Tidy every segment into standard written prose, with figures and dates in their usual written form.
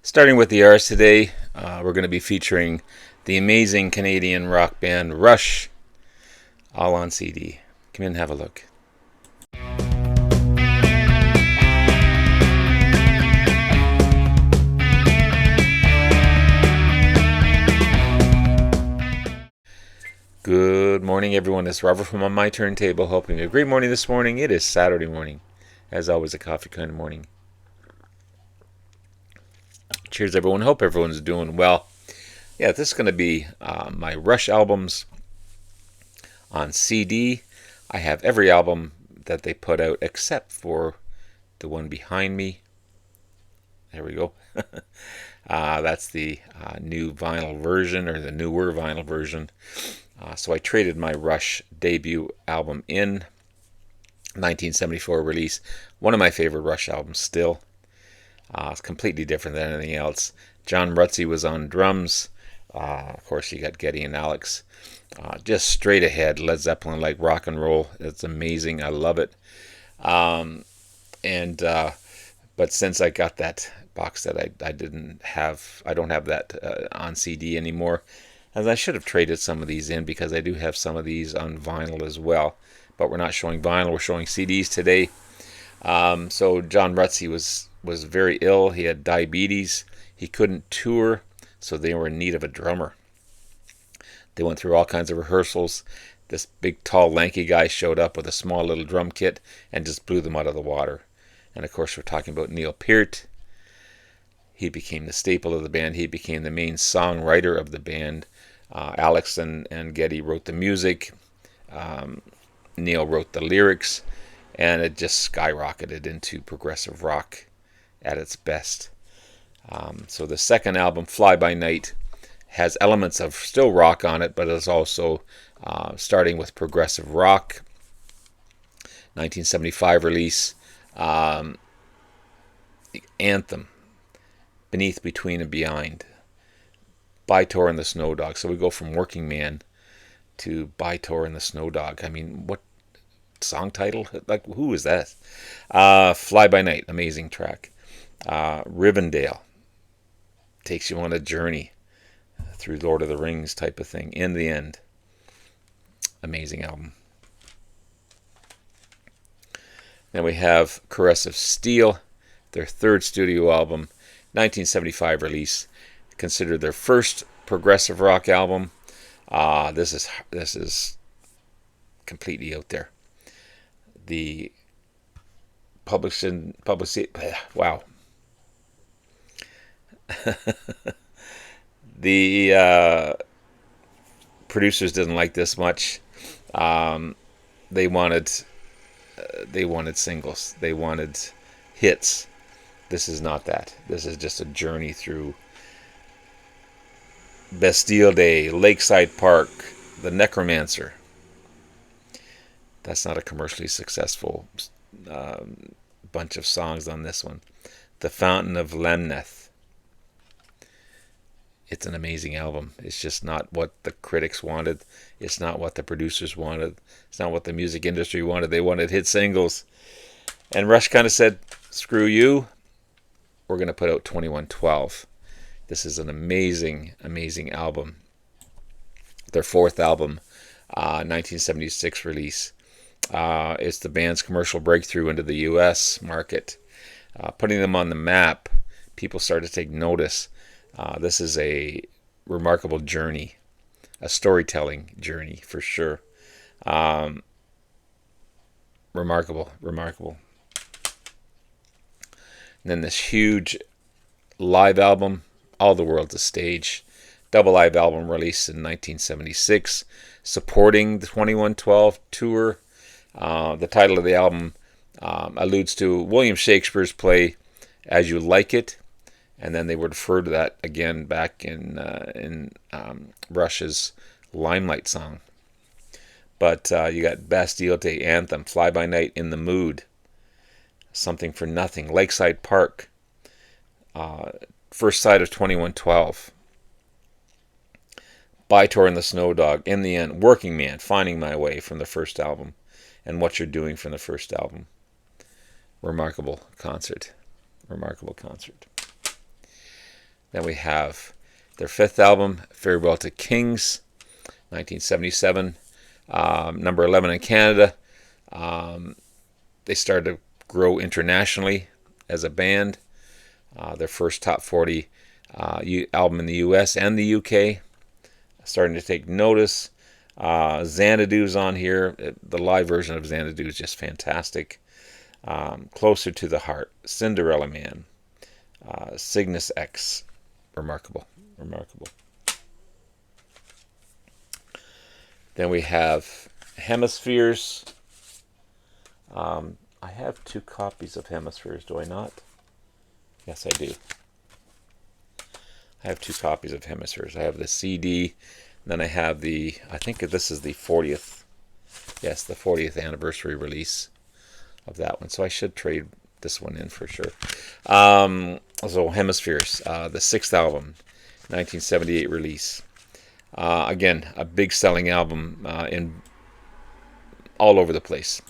Starting with the R's today, we're going to be featuring the amazing Canadian rock band Rush, all on CD. Come in and have a look. Good morning, everyone. It's Robert from On My Turntable, hoping a great morning this morning. It is Saturday morning, as always, a coffee kind of morning. Cheers, everyone. Hope everyone's doing well. Yeah, this is going to be my Rush albums on CD. I have every album that they put out except for the one behind me. There we go. That's the new vinyl version, or the newer vinyl version. So I traded my Rush debut album in 1974 release. One of my favorite Rush albums still. It's completely different than anything else. John Rutsey was on drums. Of course, you got Geddy and Alex. Just straight ahead, Led Zeppelin like rock and roll. It's amazing. I love it. But since I got that box set, I don't have that on CD anymore. And I should have traded some of these in, because I do have some of these on vinyl as well. But we're not showing vinyl, we're showing CDs today. So John Rutsey was very ill. He had diabetes. He couldn't tour, so they were in need of a drummer. They went through all kinds of rehearsals. This big, tall, lanky guy showed up with a small little drum kit and just blew them out of the water. And of course, we're talking about Neil Peart. He became the staple of the band. He became the main songwriter of the band. Alex and Geddy wrote the music. Neil wrote the lyrics. And it just skyrocketed into progressive rock at its best. So the second album, Fly By Night, has elements of still rock on it, but it's also starting with progressive rock. 1975 release. Anthem, Beneath, Between, and Behind. By-Tor and the Snow Dog. So we go from Working Man to By-Tor and the Snow Dog. I mean, what song title? Like, who is that? Fly By Night, amazing track. Rivendell takes you on a journey through Lord of the Rings type of thing. In the End, amazing album. Then we have Caress of Steel, their third studio album, 1975 release, considered their first progressive rock album. This is completely out there. The publicity, wow. The producers didn't like this much. They wanted singles. They wanted hits. This is not that. This is just a journey through Bastille Day, Lakeside Park, The Necromancer. That's not a commercially successful bunch of songs on this one. The Fountain of Lamneth. It's an amazing album. It's just not what the critics wanted. It's not what the producers wanted. It's not what the music industry wanted. They wanted hit singles. And Rush kind of said, screw you. We're going to put out 2112. This is an amazing, amazing album. Their fourth album, 1976 release. It's the band's commercial breakthrough into the U.S. market. Putting them on the map, people started to take notice. This is a remarkable journey, a storytelling journey for sure. Remarkable. And then this huge live album, All the World's a Stage, double live album released in 1976, supporting the 2112 tour. The title of the album alludes to William Shakespeare's play As You Like It, and then they would refer to that again back in Rush's Limelight song. But you got Bastille Day, Anthem, Fly By Night, In the Mood, Something for Nothing, Lakeside Park, First Sight of 2112, By-Tor and the Snow Dog, In the End, Working Man, Finding My Way from the first album, and What You're Doing from the first album. Remarkable concert. Then we have their fifth album, Farewell to Kings, 1977. Number 11 in Canada. They started to grow internationally as a band. Their first top 40 album in the US and the UK. Starting to take notice. Xanadu's on here. The live version of Xanadu is just fantastic. Closer to the Heart, Cinderella Man, Cygnus X, remarkable. Then we have Hemispheres. I have 2 copies of Hemispheres, do I not? Yes, I do. I have 2 copies of Hemispheres. I have the CD, and then I have I think this is the 40th, yes, the 40th anniversary release of that one. So I should trade this one in for sure. So Hemispheres, the 6th album, 1978 release. Again, a big selling album in all over the place.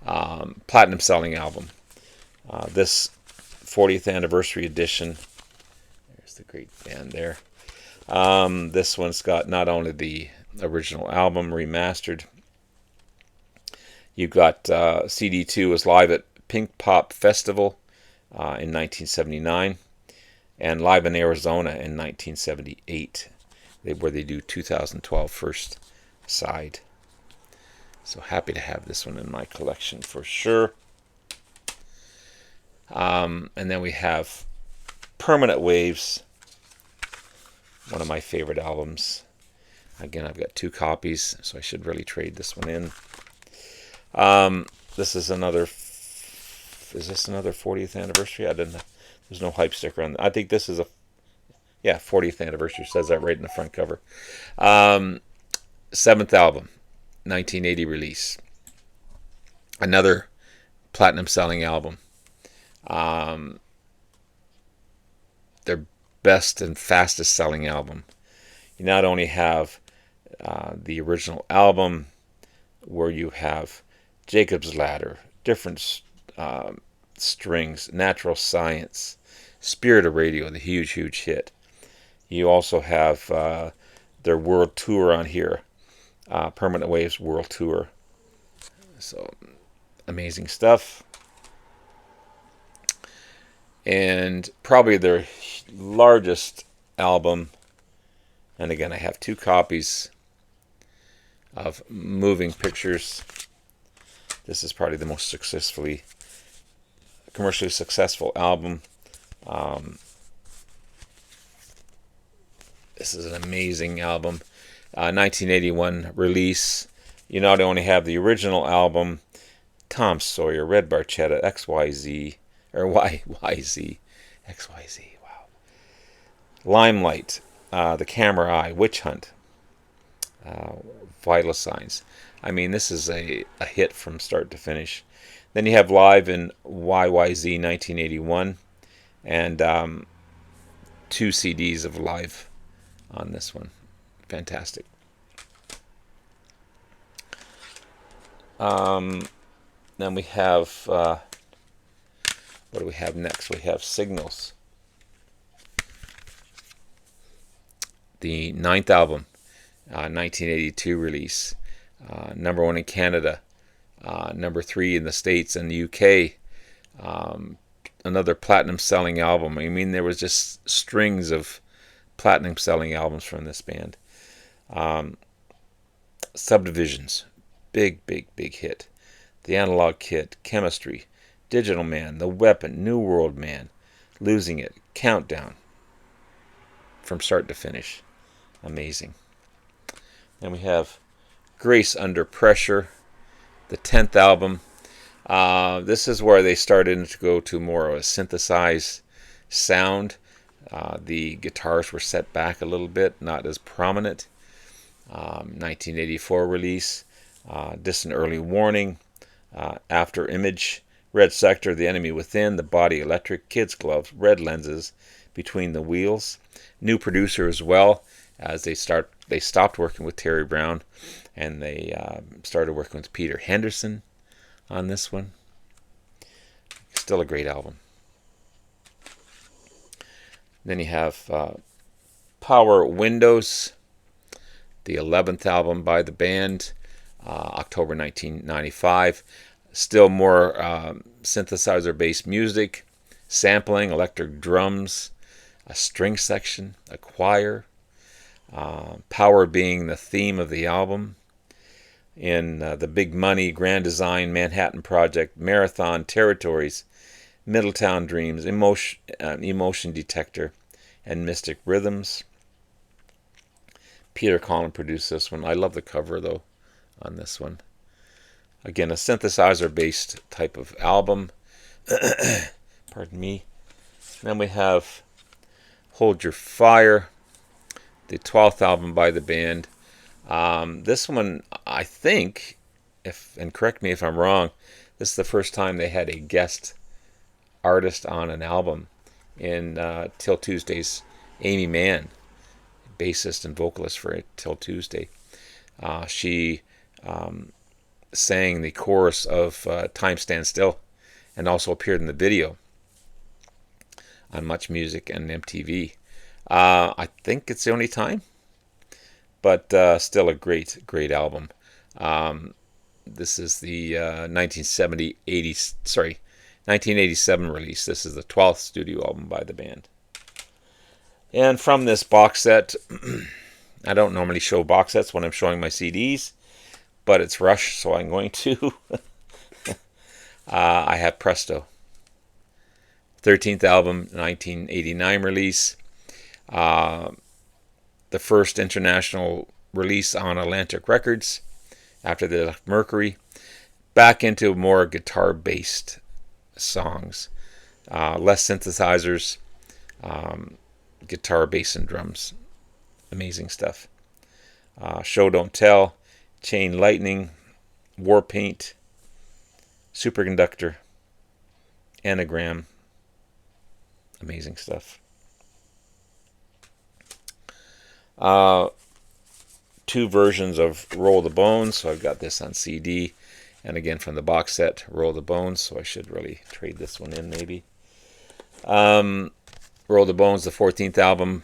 Platinum selling album. This 40th anniversary edition. There's the great band there. This one's got not only the original album remastered. You've got CD2 was live at Pink Pop Festival in 1979 and live in Arizona in 1978, where they do 2012 first side. So happy to have this one in my collection for sure. And then we have Permanent Waves, one of my favorite albums. Again, I've got 2 copies, so I should really trade this one in. This is another. Is this another 40th anniversary? I didn't. There's no hype sticker on. I think this is 40th anniversary. It says that right in the front cover. 7th album, 1980 release. Another platinum selling album. Their best and fastest selling album. You not only have the original album, where you have Jacob's Ladder, different strings, Natural Science, Spirit of Radio, the huge hit. You also have their world tour on here, Permanent Waves World Tour. So amazing stuff. And probably their largest album, and again I have 2 copies of Moving Pictures. This is probably the most commercially successful album. This is an amazing album. 1981 release. You not only have the original album, Tom Sawyer, Red Barchetta, XYZ, or YYZ, XYZ, wow. Limelight, The Camera Eye, Witch Hunt, Vital Signs. I mean, this is a hit from start to finish. Then you have live in YYZ 1981, and 2 CDs of live on this one. Fantastic. Then we have, what do we have next? We have Signals. The 9th album, 1982 release. Number 1 in Canada. Number 3 in the States and the UK. Another platinum selling album. I mean, there was just strings of platinum selling albums from this band. Subdivisions, big hit. The Analog Kid, Chemistry, Digital Man, The Weapon, New World Man, Losing It, Countdown, from start to finish. Amazing. Then we have Grace Under Pressure, the 10th album. This is where they started to go to more of a synthesized sound. The guitars were set back a little bit, not as prominent. 1984 release. Distant Early Warning, After Image, Red Sector, The Enemy Within, The Body Electric, Kids Gloves, Red Lenses, Between the Wheels. New producer as well, as they stopped working with Terry Brown, and they started working with Peter Henderson on this one. Still a great album. Then you have Power Windows, the 11th album by the band, October 1995. Still more synthesizer-based music, sampling, electric drums, a string section, a choir, power being the theme of the album. In the Big Money, Grand Design, Manhattan Project, Marathon, Territories, Middletown Dreams, Emotion Detector, and Mystic Rhythms. Peter Collin produced this one. I love the cover, though, on this one. Again, a synthesizer-based type of album. Pardon me. Then we have Hold Your Fire, the 12th album by the band. This one, I think, and correct me if I'm wrong, this is the first time they had a guest artist on an album in Till Tuesday's Amy Mann, bassist and vocalist for Till Tuesday. She sang the chorus of Time Stands Still and also appeared in the video on Much Music and MTV. I think it's the only time, but still a great album. This is the 1987 release. This is the 12th studio album by the band. And from this box set, I don't normally show box sets when I'm showing my CDs, but it's Rush, so I'm going to. I have Presto. 13th album, 1989 release. The first international release on Atlantic Records after they left Mercury. Back into more guitar-based songs. Less synthesizers, guitar, bass, and drums. Amazing stuff. Show Don't Tell, Chain Lightning, War Paint, Superconductor, Anagram. Amazing stuff. Two versions of Roll the Bones. So I've got this on CD. And again from the box set, Roll the Bones. So I should really trade this one in maybe. Roll the Bones, the 14th album.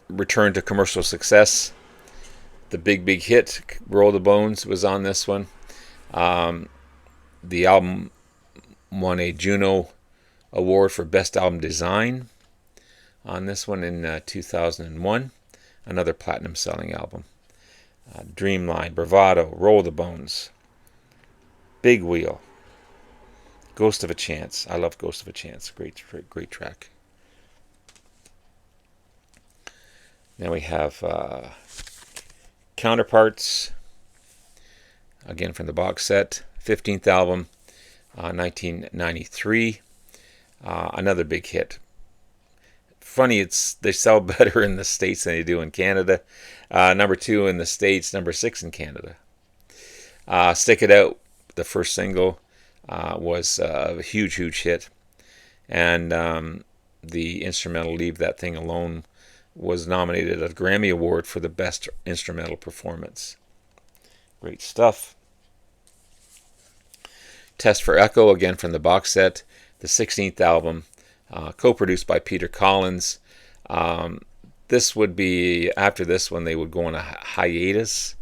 Returned to commercial success. The big hit, Roll the Bones, was on this one. The album won a Juno Award for Best Album Design on this one in 2001. Another platinum selling album. Dreamline, Bravado, Roll the Bones, Big Wheel, Ghost of a Chance. I love Ghost of a Chance. Great track. Then we have Counterparts, again from the box set. 15th album, 1993. Another big hit. Funny, they sell better in the States than they do in Canada. Number 2 in the States, number 6 in Canada. Stick It Out, the first single, was a huge hit. And the instrumental Leave That Thing Alone was nominated at a Grammy Award for the Best Instrumental Performance. Great stuff. Test for Echo, again from the box set. The 16th album, co-produced by Peter Collins. This would be, after this one, they would go on a hiatus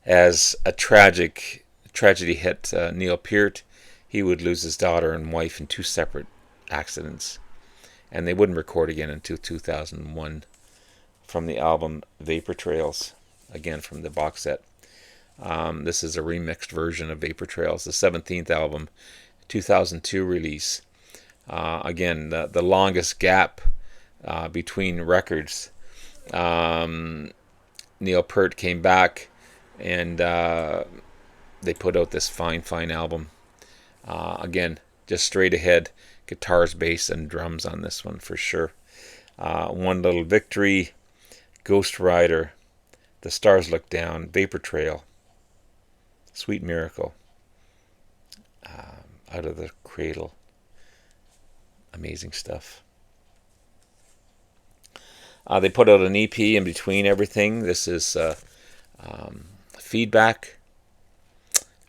as a tragedy hit Neil Peart. He would lose his daughter and wife in 2 separate accidents. And they wouldn't record again until 2001 from the album Vapor Trails, again from the box set. This is a remixed version of Vapor Trails, the 17th album, 2002 release. Again, the longest gap between records. Neil Peart came back and they put out this fine album. Again, just straight ahead, guitars, bass, and drums on this one for sure. One Little Victory, Ghost Rider, The Stars Look Down, Vapor Trail, Sweet Miracle, Out of the Cradle. Amazing stuff. They put out an EP in between everything. This is Feedback,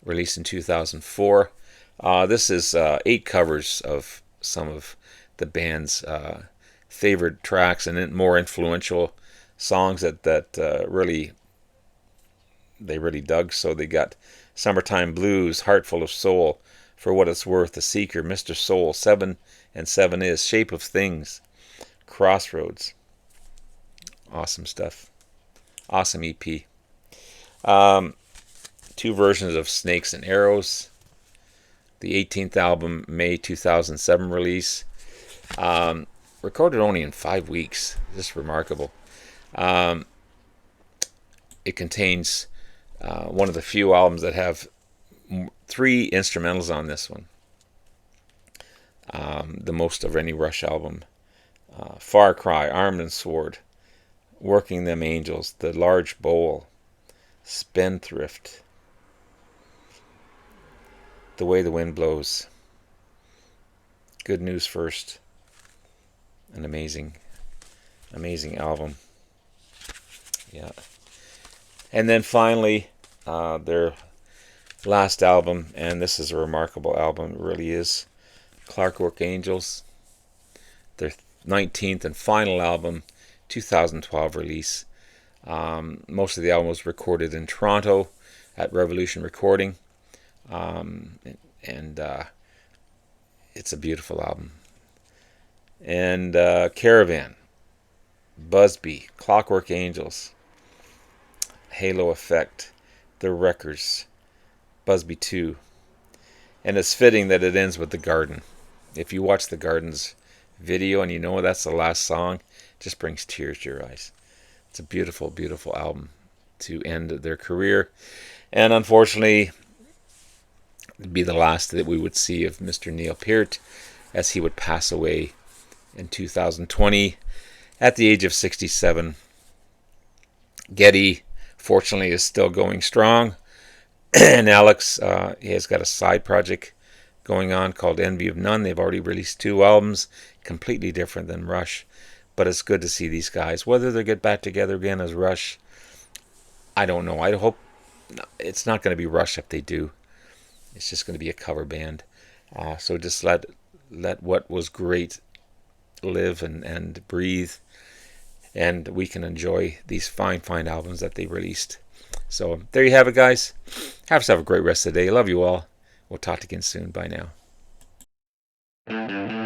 released in 2004. This is 8 covers of some of the band's favorite tracks and then more influential songs that really dug. So they got Summertime Blues, Heart Full of Soul, For What It's Worth, The Seeker, Mr. Soul, 7 and 7 Is, Shape of Things, Crossroads. Awesome stuff. Awesome EP. Two versions of Snakes and Arrows. The 18th album, May 2007 release. Recorded only in 5 weeks. Just remarkable. It contains one of the few albums that have 3 instrumentals on this one. The most of any Rush album. Far Cry, Armed and Sword, Working Them Angels, The Large Bowl, Spendthrift, The Way the Wind Blows, Good News First. An amazing album. Yeah. And then finally, their last album, and this is a remarkable album, it really is, Clockwork Angels, their 19th and final album, 2012 release. Most of the album was recorded in Toronto at Revolution Recording, and it's a beautiful album. And Caravan, Busby, Clockwork Angels, Halo Effect, The Wreckers, Busby 2. And it's fitting that it ends with The Garden. If you watch The Garden's video and you know that's the last song, it just brings tears to your eyes. It's a beautiful, beautiful album to end their career. And unfortunately, it'd be the last that we would see of Mr. Neil Peart, as he would pass away in 2020 at the age of 67. Geddy, fortunately, is still going strong. And Alex, he has got a side project going on called Envy of None. They've already released 2 albums, completely different than Rush. But it's good to see these guys. Whether they get back together again as Rush, I don't know. I hope it's not going to be Rush if they do. It's just going to be a cover band. So just let what was great live and breathe, and we can enjoy these fine albums that they released. So there you have it, guys. Have a great rest of the day. Love you all. We'll talk again soon. Bye now.